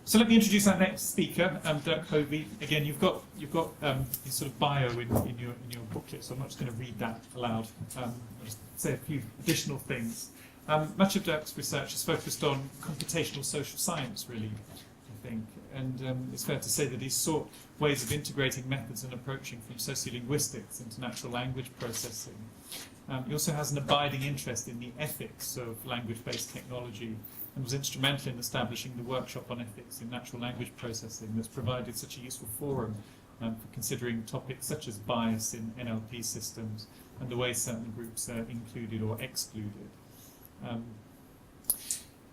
So let me introduce our next speaker, Dirk Hovy. Again, you've got his sort of bio in your booklet, so I'm not just going to read that aloud. I'll just say a few additional things. Much of Dirk's research is focused on computational social science, really, I think, and it's fair to say that he's sought ways of integrating methods and approaching from sociolinguistics into natural language processing. He also has an abiding interest in the ethics of language-based technology and was instrumental in establishing the workshop on ethics in natural language processing that's provided such a useful forum for considering topics such as bias in NLP systems and the way certain groups are included or excluded.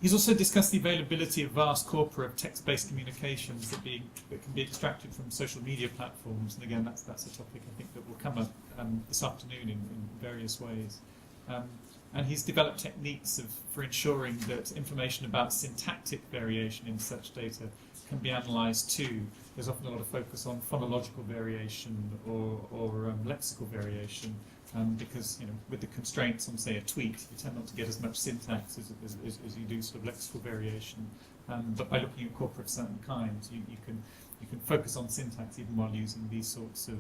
He's also discussed the availability of vast corpora of text-based communications that can be extracted from social media platforms, and again, that's a topic I think that will come up this afternoon in various ways. And he's developed techniques for ensuring that information about syntactic variation in such data can be analysed too. There's often a lot of focus on phonological variation or lexical variation, because with the constraints on, say, a tweet, you tend not to get as much syntax as you do sort of lexical variation. But by looking at corpora of certain kinds, you can focus on syntax even while using these sorts of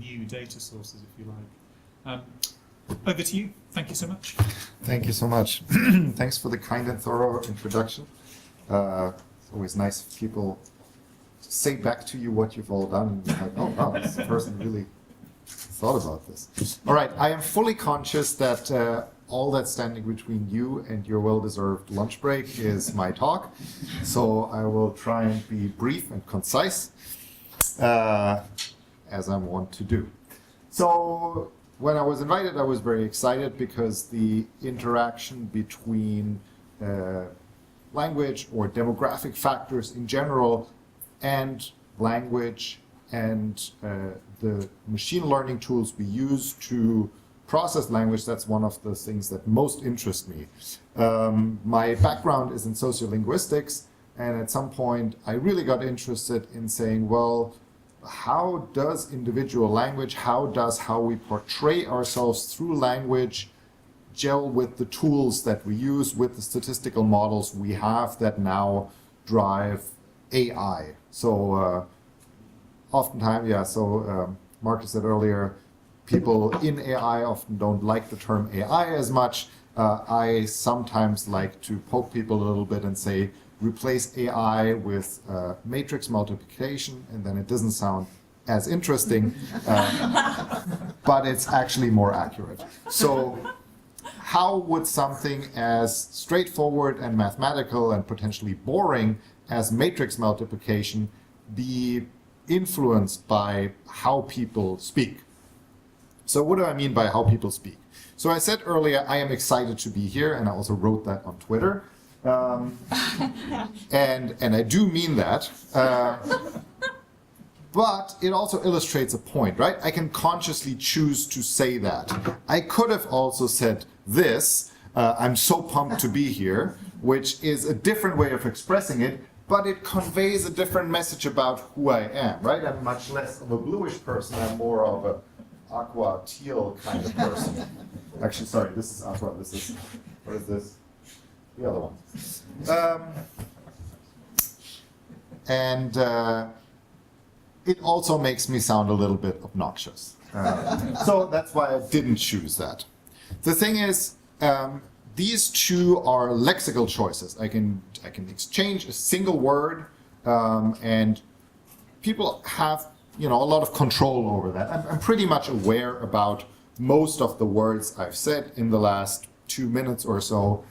new data sources, if you like. Over to you. Thank you so much. Thank you so much. Thanks for the kind and thorough introduction. It's always nice if people say back to you what you've all done, and you're like, oh wow, this person really thought about this. All right, I am fully conscious that all that's standing between you and your well-deserved lunch break is my talk, so I will try and be brief and concise, as I'm wont to do. So when I was invited, I was very excited because the interaction between language or demographic factors in general and language and the machine learning tools we use to process language, that's one of the things that most interest me. My background is in sociolinguistics, and at some point I really got interested in saying, well, how does individual language, how we portray ourselves through language gel with the tools that we use, with the statistical models we have that now drive AI? So oftentimes, Marcus said earlier, people in AI often don't like the term AI as much. I sometimes like to poke people a little bit and say, replace AI with matrix multiplication, and then it doesn't sound as interesting, but it's actually more accurate. So how would something as straightforward and mathematical and potentially boring as matrix multiplication be influenced by how people speak? So what do I mean by how people speak? So I said earlier, I am excited to be here, and I also wrote that on Twitter. And I do mean that, but it also illustrates a point, right? I can consciously choose to say that. I could have also said this, I'm so pumped to be here, which is a different way of expressing it, but it conveys a different message about who I am, right? I'm much less of a bluish person, I'm more of a aqua teal kind of person. Actually, sorry, this is aqua, this is, what is this? The other one. It also makes me sound a little bit obnoxious. So that's why I didn't choose that. The thing is, these two are lexical choices. I can exchange a single word, and people have a lot of control over that. I'm pretty much aware about most of the words I've said in the last 2 minutes or so.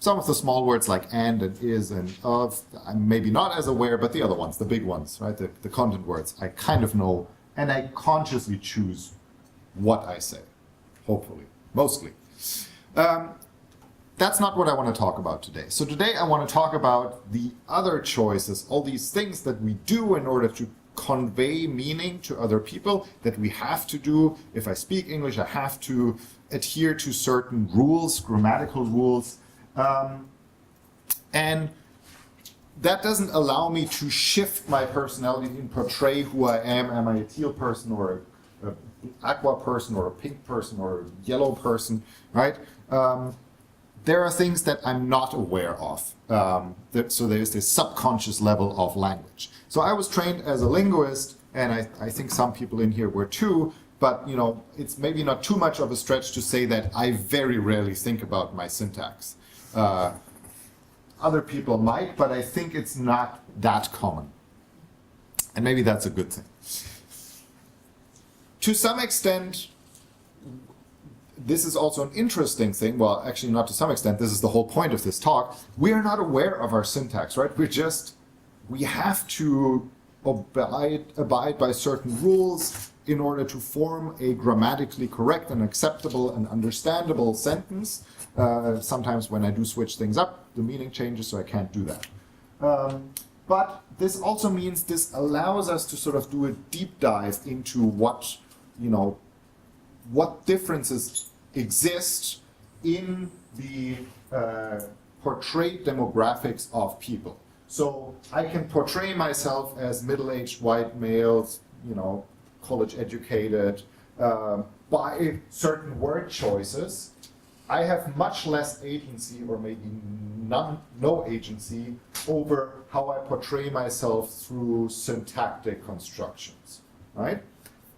Some of the small words like and is and of, I'm maybe not as aware, but the other ones, the big ones, right, the content words, I kind of know, and I consciously choose what I say, hopefully, mostly. That's not what I want to talk about today. So today I want to talk about the other choices, all these things that we do in order to convey meaning to other people, that we have to do. If I speak English, I have to adhere to certain rules, grammatical rules. And that doesn't allow me to shift my personality and portray who I am. Am I a teal person or an aqua person or a pink person or a yellow person, right? there are things that I'm not aware of. So there's this subconscious level of language. So I was trained as a linguist, and I think some people in here were too, but it's maybe not too much of a stretch to say that I very rarely think about my syntax. Other people might, but I think it's not that common. And maybe that's a good thing. To some extent, this is also an interesting thing. Well, actually not to some extent, this is the whole point of this talk. We are not aware of our syntax, right? We have to abide by certain rules in order to form a grammatically correct and acceptable and understandable sentence. Sometimes when I do switch things up, the meaning changes, so I can't do that. But this also means this allows us to sort of do a deep dive into what differences exist in the portrayed demographics of people. So I can portray myself as middle-aged white males, college-educated, by certain word choices. I have much less agency, or maybe no agency, over how I portray myself through syntactic constructions, right?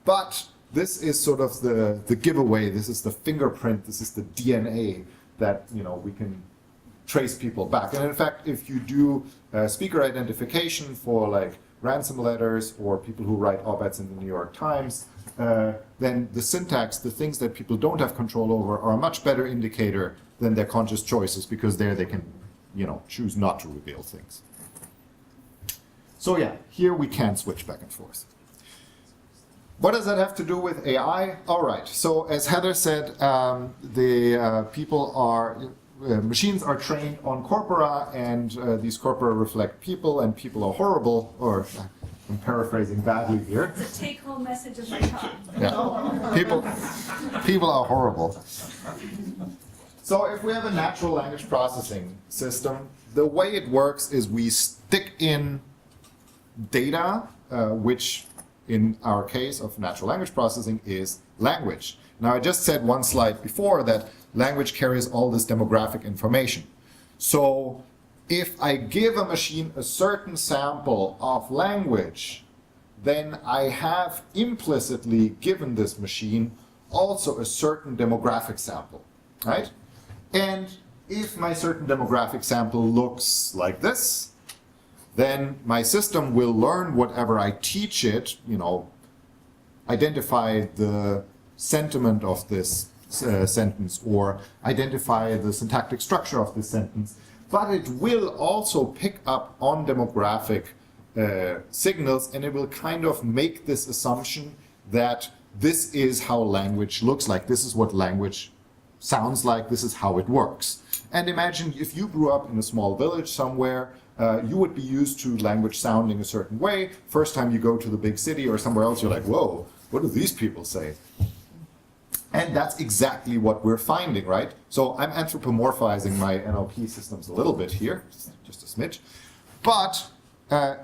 But this is sort of the giveaway. This is the fingerprint. This is the DNA that we can trace people back. And in fact, if you do speaker identification for like ransom letters or people who write op-eds in the New York Times, then the syntax, the things that people don't have control over, are a much better indicator than their conscious choices, because there they can, choose not to reveal things. So yeah, here we can switch back and forth. What does that have to do with AI? All right, so as Heather said, machines are trained on corpora, and these corpora reflect people, and people are horrible, or I'm paraphrasing badly here. It's a take-home message of my talk. Yeah, people are horrible. So if we have a natural language processing system, the way it works is we stick in data, which in our case of natural language processing is language. Now, I just said one slide before that language carries all this demographic information. So if I give a machine a certain sample of language, then I have implicitly given this machine also a certain demographic sample, right? And if my certain demographic sample looks like this, then my system will learn whatever I teach it, identify the sentiment of this sentence, or identify the syntactic structure of this sentence, but it will also pick up on demographic signals, and it will kind of make this assumption that this is how language looks like, this is what language sounds like, this is how it works. And imagine if you grew up in a small village somewhere, you would be used to language sounding a certain way. First time you go to the big city or somewhere else, you're like, whoa, what do these people say? And that's exactly what we're finding, right? So I'm anthropomorphizing my NLP systems a little bit here, just a smidge. But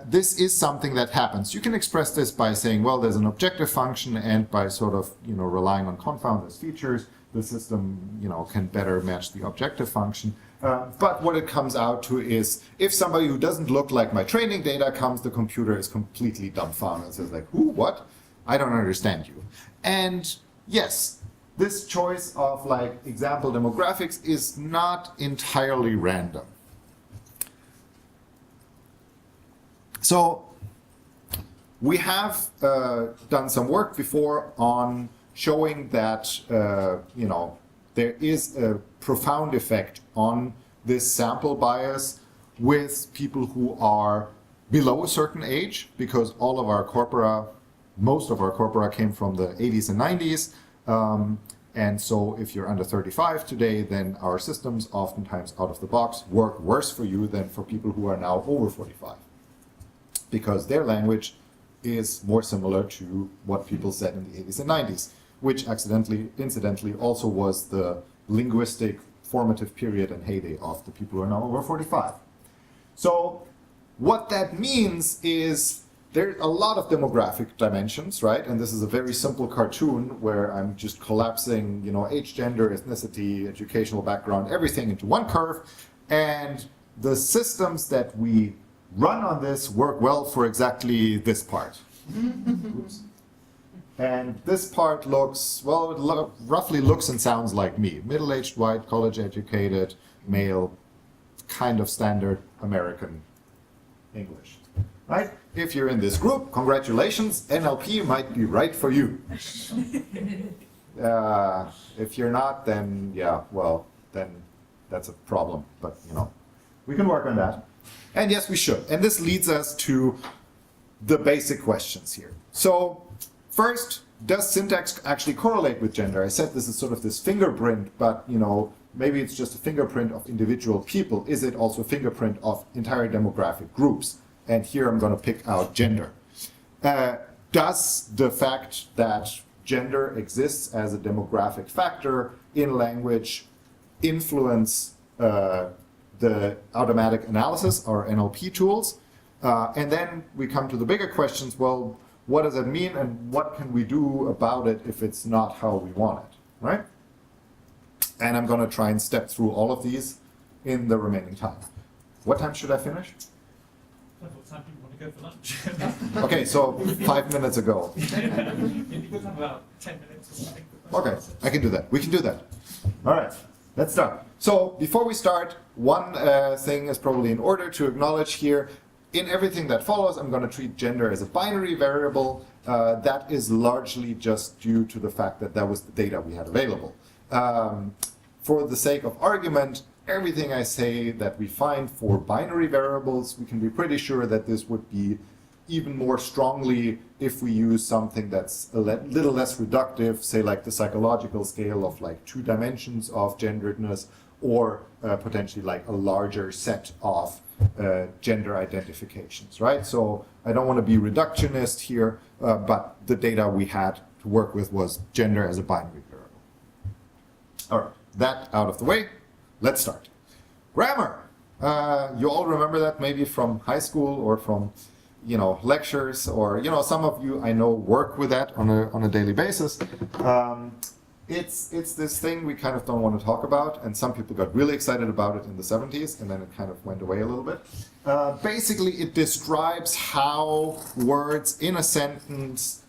this is something that happens. You can express this by saying, well, there's an objective function, and by sort of, relying on confound as features, the system, can better match the objective function. But what it comes out to is, if somebody who doesn't look like my training data comes, the computer is completely dumbfounded and says like, who, what? I don't understand you. And yes, this choice of like example demographics is not entirely random. So we have done some work before on showing that there is a profound effect on this sample bias with people who are below a certain age, because all of our corpora, most of our corpora came from the 80s and 90s. And so if you're under 35 today, then our systems oftentimes out of the box work worse for you than for people who are now over 45, because their language is more similar to what people said in the 80s and 90s, which incidentally also was the linguistic formative period and heyday of the people who are now over 45. So what that means is there's a lot of demographic dimensions, right? And this is a very simple cartoon where I'm just collapsing, you know, age, gender, ethnicity, educational background, everything into one curve. And the systems that we run on this work well for exactly this part. Oops. And this part looks, well, it roughly looks and sounds like me. Middle-aged, white, college-educated, male, kind of standard American English, right? If you're in this group, congratulations, NLP might be right for you. If you're not, then yeah, well, then that's a problem, but you know, we can work on that. And yes, we should. And this leads us to the basic questions here. So first, does syntax actually correlate with gender? I said this is sort of this fingerprint, but you know, maybe it's just a fingerprint of individual people. Is it also a fingerprint of entire demographic groups? And here I'm going to pick out gender. Does the fact that gender exists as a demographic factor in language influence the automatic analysis or NLP tools? And then we come to the bigger questions. Well, what does that mean and what can we do about it if it's not how we want it, right? And I'm going to try and step through all of these in the remaining time. What time should I finish? What time do you want to go for lunch? Okay, so 5 minutes ago. You could have about 10 minutes or something. Okay, I can do that. We can do that. All right, let's start. So before we start, one thing is probably in order to acknowledge here. In everything that follows, I'm going to treat gender as a binary variable. That is largely just due to the fact that that was the data we had available. For the sake of argument, everything I say that we find for binary variables, we can be pretty sure that this would be even more strongly if we use something that's a little less reductive, say like the psychological scale of like 2 dimensions of genderedness, or potentially like a larger set of gender identifications, right? So I don't want to be reductionist here, but the data we had to work with was gender as a binary variable. All right, that out of the way, let's start. Grammar. You all remember that maybe from high school or from, you know, lectures, or, you know, some of you I know work with that on a daily basis. It's this thing we kind of don't want to talk about, and some people got really excited about it in the 70s, and then it kind of went away a little bit. Basically, it describes how words in a sentence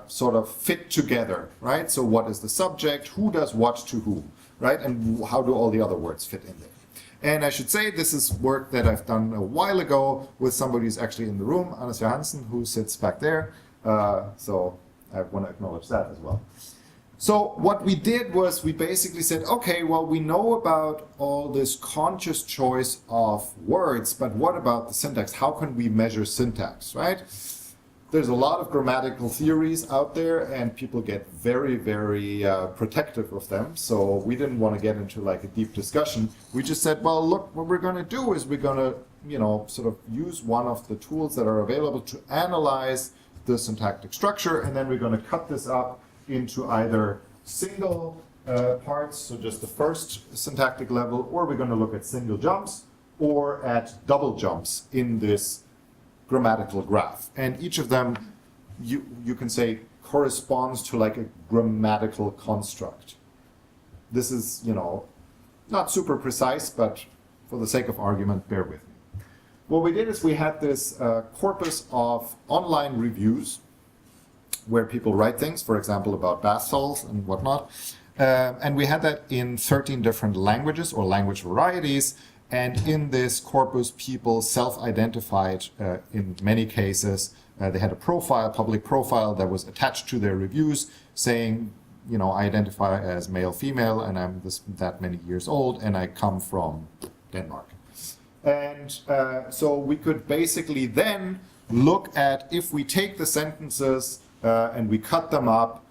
sort of fit together, right? So what is the subject, who does what to whom, right? And how do all the other words fit in there? And I should say this is work that I've done a while ago with somebody who's actually in the room, Alison Johansen, who sits back there. So I want to acknowledge that as well. So what we did was we basically said, okay, well, we know about all this conscious choice of words, but what about the syntax? How can we measure syntax, right? There's a lot of grammatical theories out there, and people get very, very protective of them. So we didn't want to get into like a deep discussion. We just said, well, look, what we're going to do is we're going to, you know, sort of use one of the tools that are available to analyze the syntactic structure, and then we're going to cut this up into either single parts, so just the first syntactic level, or we're going to look at single jumps or at double jumps in this grammatical graph. And each of them, you can say, corresponds to like a grammatical construct. This is, you know, not super precise, but for the sake of argument, bear with me. What we did is we had this corpus of online reviews where people write things, for example, about bath salts and whatnot. And we had that in 13 different languages or language varieties. And in this corpus, people self-identified in many cases. They had a profile, public profile that was attached to their reviews saying, you know, I identify as male, female, and I'm that many years old, and I come from Denmark. And so we could basically then look at, if we take the sentences and we cut them up,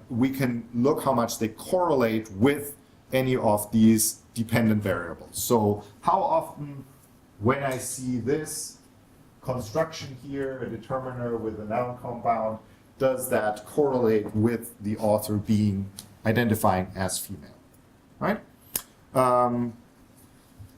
we can look how much they correlate with any of these dependent variables. So how often, when I see this construction here, a determiner with a noun compound, does that correlate with the author being identifying as female, right?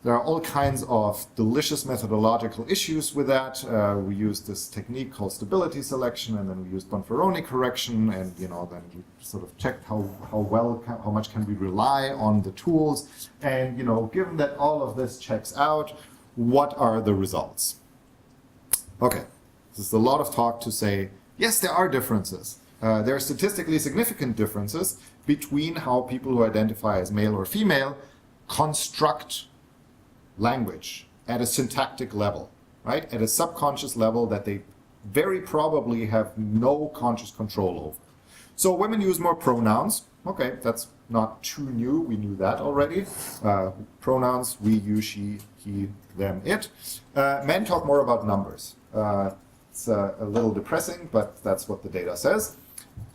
There are all kinds of delicious methodological issues with that. We used this technique called stability selection, and then we used Bonferroni correction, and then we sort of checked how much can we rely on the tools. And given that all of this checks out, what are the results? Okay, this is a lot of talk to say, yes, there are differences. There are statistically significant differences between how people who identify as male or female construct language at a syntactic level, right? At a subconscious level that they very probably have no conscious control over. So women use more pronouns. Okay, that's not too new. We knew that already. Pronouns, we, you, she, he, them, it. Men talk more about numbers. It's a little depressing, but that's what the data says.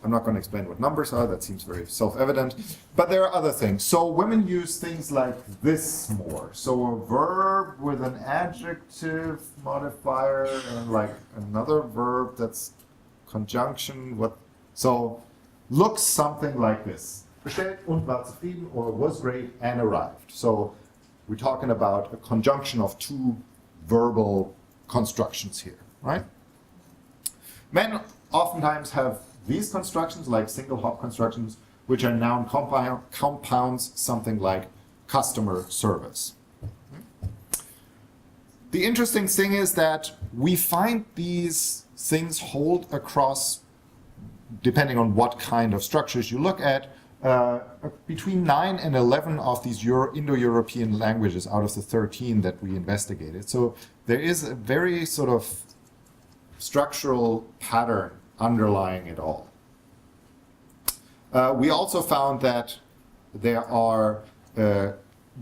I'm not going to explain what numbers are, that seems very self-evident. But there are other things. So women use things like this more. So a verb with an adjective modifier and like another verb that's conjunction. So looks something like this. Bestellt und war zufrieden, or was great and arrived. So we're talking about a conjunction of two verbal constructions here, right? Men oftentimes have these constructions, like single hop constructions, which are noun compounds, something like customer service. The interesting thing is that we find these things hold across, depending on what kind of structures you look at, between 9 and 11 of these Indo-European languages out of the 13 that we investigated. So there is a very sort of structural pattern underlying it all. We also found that there are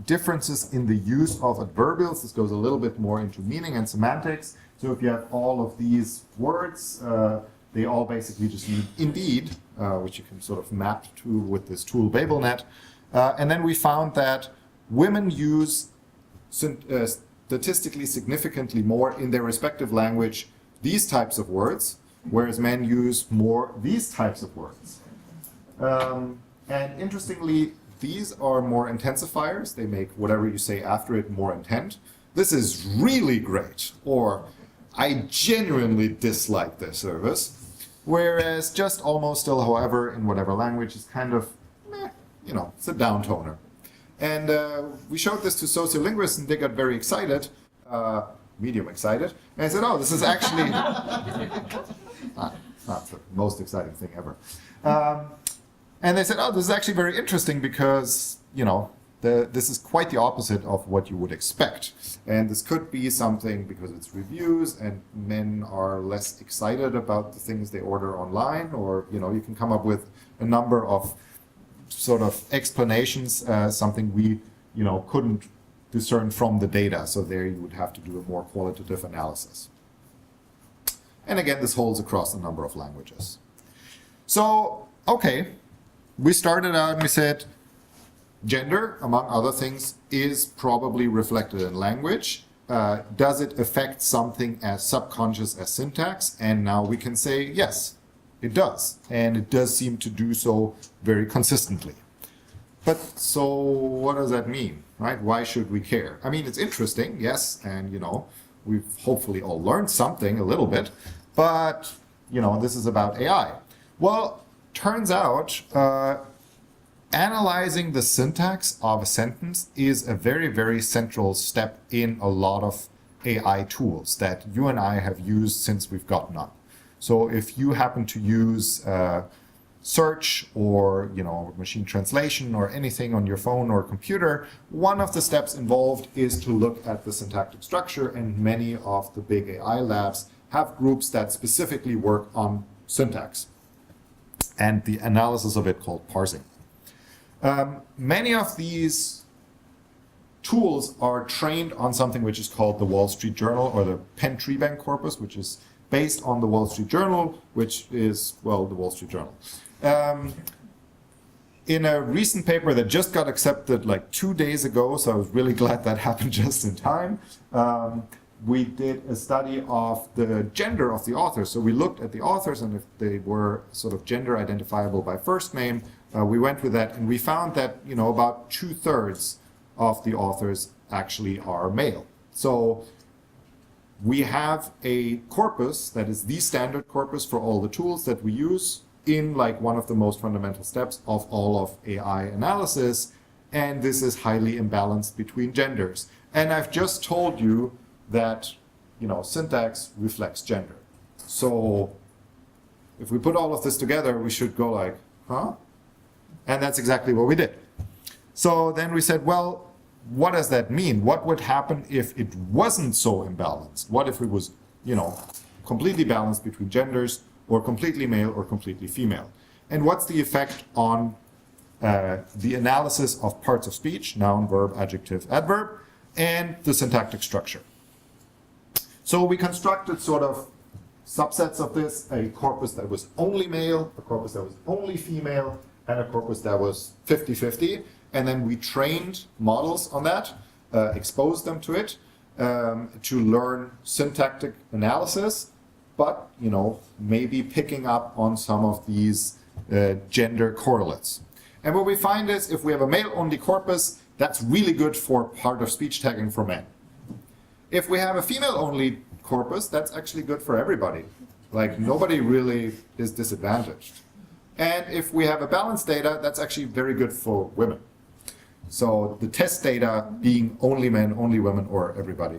differences in the use of adverbials. This goes a little bit more into meaning and semantics. So if you have all of these words, they all basically just mean indeed, which you can sort of map to with this tool BabelNet. And then we found that women use statistically significantly more in their respective language these types of words, whereas men use more these types of words. And interestingly, these are more intensifiers. They make whatever you say after it more intent. This is really great, or I genuinely dislike this service. Whereas just almost still, however, in whatever language is kind of, it's a downtoner. And we showed this to sociolinguists, and they got very excited, medium excited, and I said, oh, this is actually not the most exciting thing ever. And they said, oh, this is actually very interesting because, this is quite the opposite of what you would expect. And this could be something because it's reviews and men are less excited about the things they order online, or, you can come up with a number of sort of explanations, something we, couldn't discern from the data. So there you would have to do a more qualitative analysis. And again, this holds across a number of languages. So, okay, we started out and we said, gender, among other things, is probably reflected in language. Does it affect something as subconscious as syntax? And now we can say, yes, it does. And it does seem to do so very consistently. But so what does that mean, right? Why should we care? I mean, it's interesting, yes, and we've hopefully all learned something a little bit, but this is about AI. Well, turns out analyzing the syntax of a sentence is a very, very central step in a lot of AI tools that you and I have used since we've gotten up. So if you happen to use search or machine translation or anything on your phone or computer, one of the steps involved is to look at the syntactic structure, and many of the big AI labs have groups that specifically work on syntax and the analysis of it called parsing. Many of these tools are trained on something which is called the Wall Street Journal, or the Penn Treebank corpus, which is based on the Wall Street Journal, which is, well, the Wall Street Journal. In a recent paper that just got accepted like 2 days ago, so I was really glad that happened just in time, we did a study of the gender of the authors. So we looked at the authors, and if they were sort of gender identifiable by first name, we went with that, and we found that about 2/3 of the authors actually are male. So we have a corpus that is the standard corpus for all the tools that we use in like one of the most fundamental steps of all of AI analysis, and this is highly imbalanced between genders. And I've just told you that, you know, syntax reflects gender. So if we put all of this together, we should go like, huh? And that's exactly what we did. So then we said, well, what does that mean? What would happen if it wasn't so imbalanced? What if it was, you know, completely balanced between genders, or completely male or completely female? And what's the effect on the analysis of parts of speech, noun, verb, adjective, adverb, and the syntactic structure? So we constructed sort of subsets of this, a corpus that was only male, a corpus that was only female, and a corpus that was 50-50. And then we trained models on that, exposed them to it, to learn syntactic analysis, but, you know, maybe picking up on some of these gender correlates. And what we find is if we have a male-only corpus, that's really good for part of speech tagging for men. If we have a female-only corpus, that's actually good for everybody. Like, nobody really is disadvantaged. And if we have a balanced data, that's actually very good for women. So the test data being only men, only women, or everybody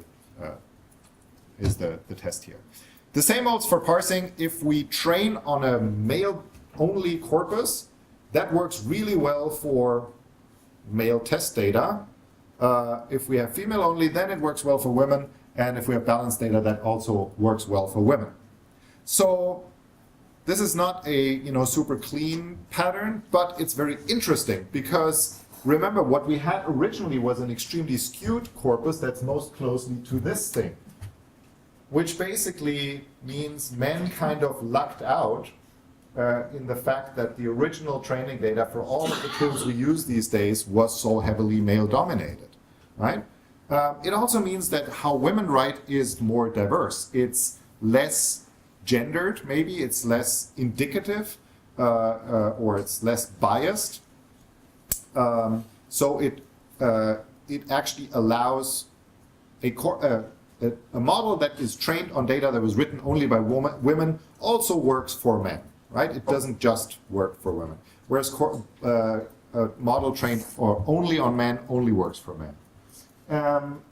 is the test here. The same holds for parsing. If we train on a male-only corpus, that works really well for male test data. If we have female-only, then it works well for women. And if we have balanced data, that also works well for women. So this is not a, you know, super clean pattern, but it's very interesting because remember what we had originally was an extremely skewed corpus that's most closely to this thing, which basically means men kind of lucked out in the fact that the original training data for all of the tools we use these days was so heavily male-dominated, right? It also means that how women write is more diverse. It's less gendered, maybe, it's less indicative, or it's less biased. So it actually allows a model that is trained on data that was written only by women also works for men, right? It doesn't just work for women. Whereas a model trained only on men only works for men.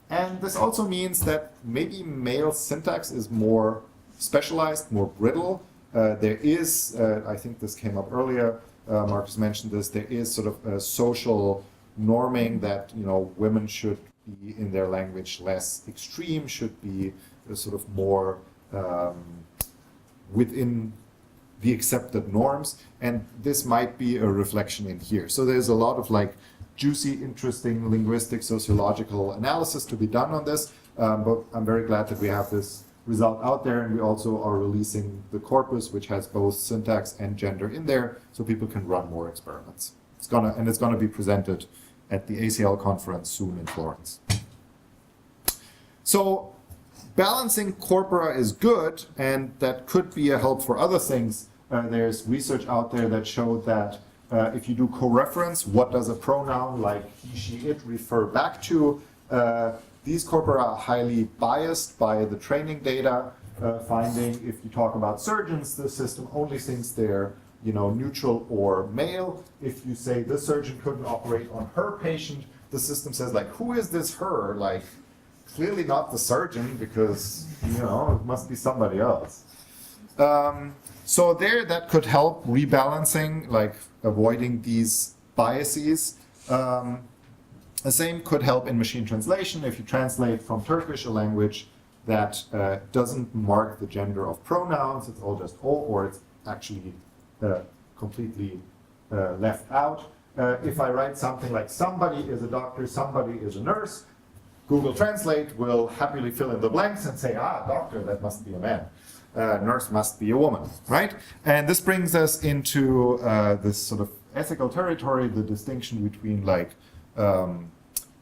And this also means that maybe male syntax is more specialized, more brittle. There is, I think this came up earlier, Marcus mentioned this, there is sort of a social norming that, you know, women should be in their language less extreme, should be sort of more within the accepted norms, and this might be a reflection in here. So there's a lot of like juicy, interesting linguistic, sociological analysis to be done on this, but I'm very glad that we have this result out there, and we also are releasing the corpus, which has both syntax and gender in there, so people can run more experiments. It's gonna be presented at the ACL conference soon in Florence. So balancing corpora is good, and that could be a help for other things. There's research out there that showed that if you do coreference, what does a pronoun like he, she, it refer back to? These corpora are highly biased by the training data finding. If you talk about surgeons, the system only thinks they're, you know, neutral or male. If you say this surgeon couldn't operate on her patient, the system says like, who is this her? Like, clearly not the surgeon, because, you know, it must be somebody else. So there, that could help rebalancing, like avoiding these biases. The same could help in machine translation. If you translate from Turkish, a language that doesn't mark the gender of pronouns, it's all just O, or it's actually completely left out. If I write something like somebody is a doctor, somebody is a nurse, Google Translate will happily fill in the blanks and say, ah, doctor, that must be a man. Nurse must be a woman, right? And this brings us into this sort of ethical territory, the distinction between like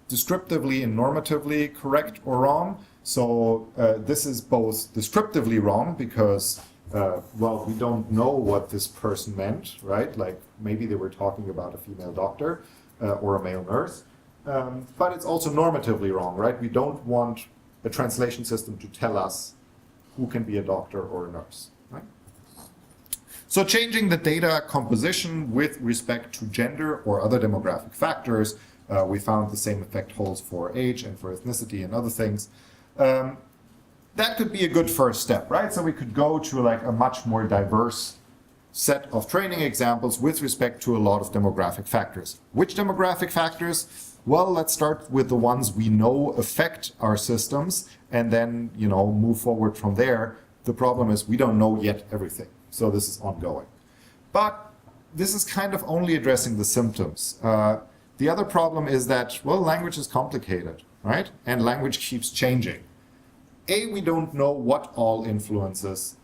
descriptively and normatively correct or wrong. So this is both descriptively wrong because, well, we don't know what this person meant, right? Like maybe they were talking about a female doctor or a male nurse. but it's also normatively wrong, right? We don't want a translation system to tell us who can be a doctor or a nurse, right? So changing the data composition with respect to gender or other demographic factors, we found the same effect holds for age and for ethnicity and other things. That could be a good first step, right? So we could go to like a much more diverse set of training examples with respect to a lot of demographic factors. Which demographic factors? Well, let's start with the ones we know affect our systems and then, move forward from there. The problem is we don't know yet everything. So this is ongoing. But this is kind of only addressing the symptoms. The other problem is that, well, language is complicated, right? And language keeps changing. We don't know what all influences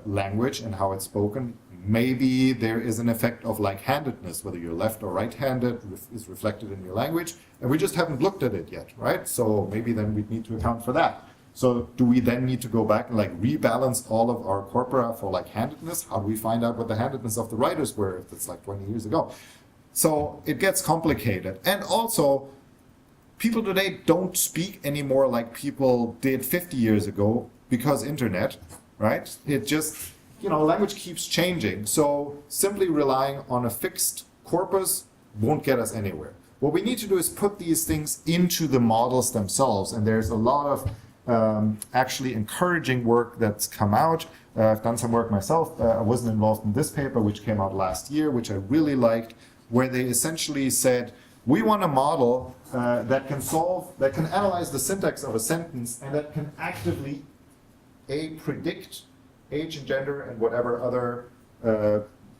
language and how it's spoken. Maybe there is an effect of like-handedness, whether you're left or right-handed is reflected in your language, and we just haven't looked at it yet, right? So maybe then we need to account for that. So do we then need to go back and like rebalance all of our corpora for like-handedness? How do we find out what the handedness of the writers were if it's like 20 years ago? So it gets complicated. And also, people today don't speak anymore like people did 50 years ago because internet, right? It just, language keeps changing. So simply relying on a fixed corpus won't get us anywhere. What we need to do is put these things into the models themselves. And there's a lot of actually encouraging work that's come out. I've done some work myself. I wasn't involved in this paper, which came out last year, which I really liked, where they essentially said, we want a model that can analyze the syntax of a sentence and that can actively predict age and gender and whatever other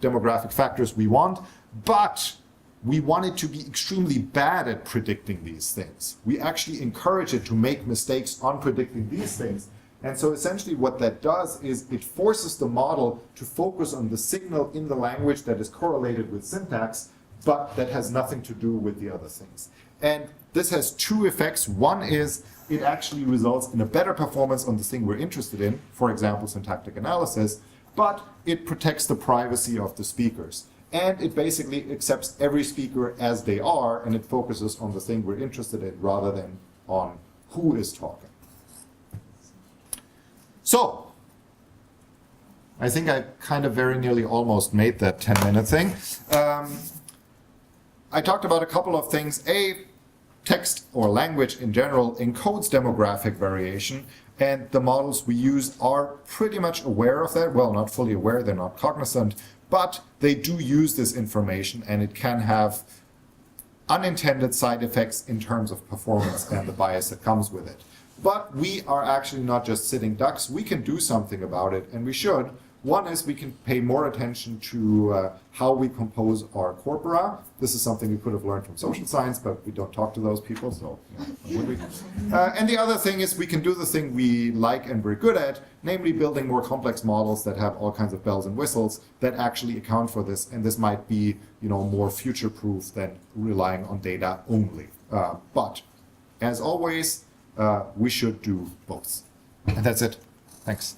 demographic factors we want, but we want it to be extremely bad at predicting these things. We actually encourage it to make mistakes on predicting these things. And so essentially what that does is it forces the model to focus on the signal in the language that is correlated with syntax, but that has nothing to do with the other things. And this has two effects. One is it actually results in a better performance on the thing we're interested in, for example, syntactic analysis, but it protects the privacy of the speakers. And it basically accepts every speaker as they are, and it focuses on the thing we're interested in rather than on who is talking. So, I think I kind of very nearly almost made that 10-minute thing. I talked about a couple of things. Text or language in general encodes demographic variation, and the models we use are pretty much aware of that. Well, not fully aware, they're not cognizant, but they do use this information, and it can have unintended side effects in terms of performance and the bias that comes with it. But we are actually not just sitting ducks. We can do something about it, and we should. One is we can pay more attention to how we compose our corpora. This is something we could have learned from social science, but we don't talk to those people, so would we? And the other thing is we can do the thing we like and we're good at, namely building more complex models that have all kinds of bells and whistles that actually account for this. And this might be, more future-proof than relying on data only. But as always, we should do both. And that's it. Thanks.